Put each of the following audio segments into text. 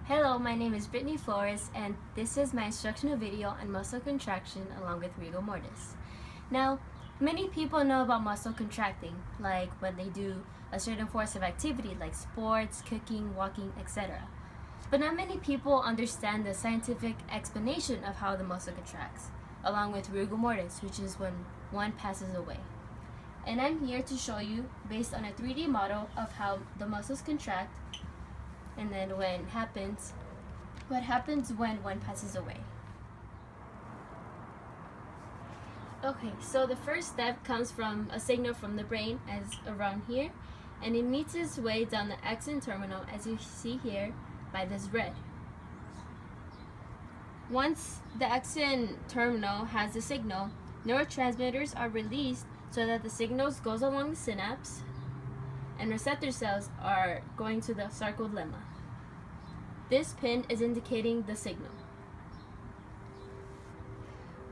Hello, my name is Brittany Flores, and this is my instructional video on muscle contraction along with rigor mortis. Now, many people know about muscle contracting, like when they do a certain force of activity like sports, cooking, walking, etc. But not many people understand the scientific explanation of how the muscle contracts, along with rigor mortis, which is when one passes away. And I'm here to show you, based on a 3D model, of how the muscles contract and then what happens when one passes away. Okay, so the first step comes from a signal from the brain, as around here, and it meets its way down the axon terminal, as you see here, by this red. Once the axon terminal has the signal, neurotransmitters are released so that the signals goes along the synapse, and receptor cells are going to the sarcolemma. This pin is indicating the signal.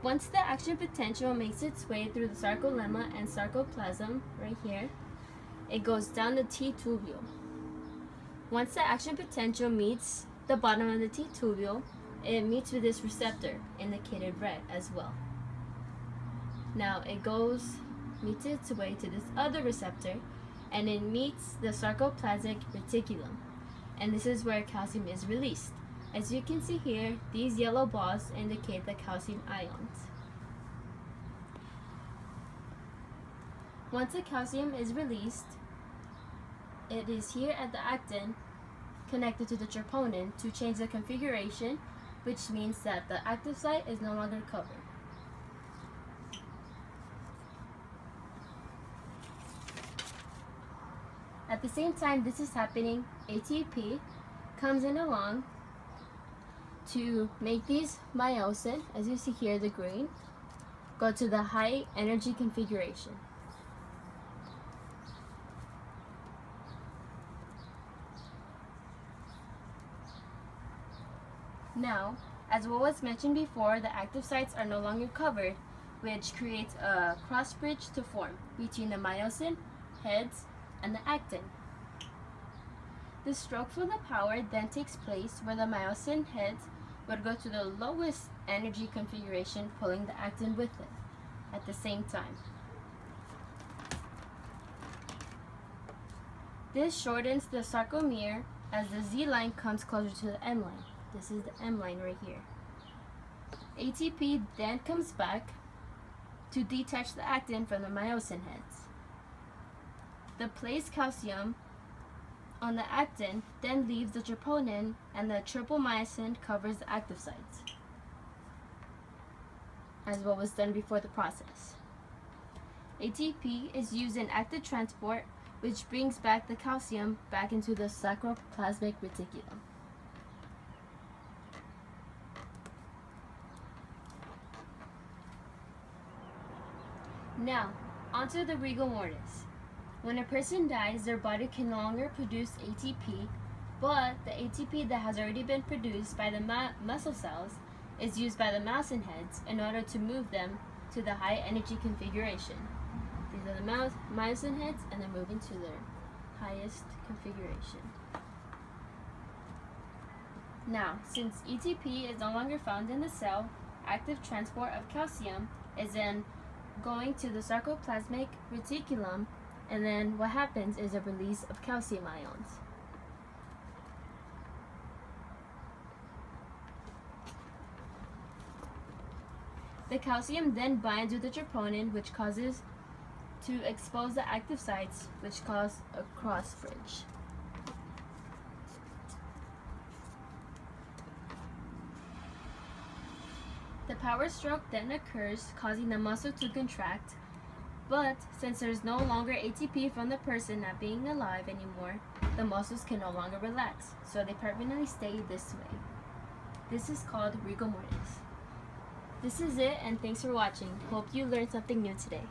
Once the action potential makes its way through the sarcolemma and sarcoplasm, right here, it goes down the T-tubule. Once the action potential meets the bottom of the T-tubule, it meets with this receptor, indicated red as well. Now it meets its way to this other receptor, and it meets the sarcoplasmic reticulum, and this is where calcium is released. As you can see here, these yellow balls indicate the calcium ions. Once the calcium is released, it is here at the actin connected to the troponin to change the configuration, which means that the active site is no longer covered. At the same time this is happening, ATP comes in along to make these myosin, as you see here, the green, go to the high energy configuration. Now, as what was mentioned before, the active sites are no longer covered, which creates a cross bridge to form between the myosin heads and the actin. The stroke for the power then takes place where the myosin heads would go to the lowest energy configuration, pulling the actin with it at the same time. This shortens the sarcomere as the Z line comes closer to the M line. This is the M line right here. ATP then comes back to detach the actin from the myosin heads. The placed calcium on the actin then leaves the troponin, and the tropomyosin covers the active sites, as what was done before the process. ATP is used in active transport, which brings back the calcium back into the sarcoplasmic reticulum. Now, onto the rigor mortis. When a person dies, their body can no longer produce ATP, but the ATP that has already been produced by the muscle cells is used by the myosin heads in order to move them to the high energy configuration. These are the myosin heads, and they're moving to their highest configuration. Now, since ATP is no longer found in the cell, active transport of calcium is then going to the sarcoplasmic reticulum, and then what happens is a release of calcium ions. The calcium then binds with the troponin, which causes to expose the active sites, which cause a cross bridge. The power stroke then occurs, causing the muscle to contract. But since there's no longer ATP from the person not being alive anymore, the muscles can no longer relax, so they permanently stay this way. This is called rigor mortis. This is it, and thanks for watching. Hope you learned something new today.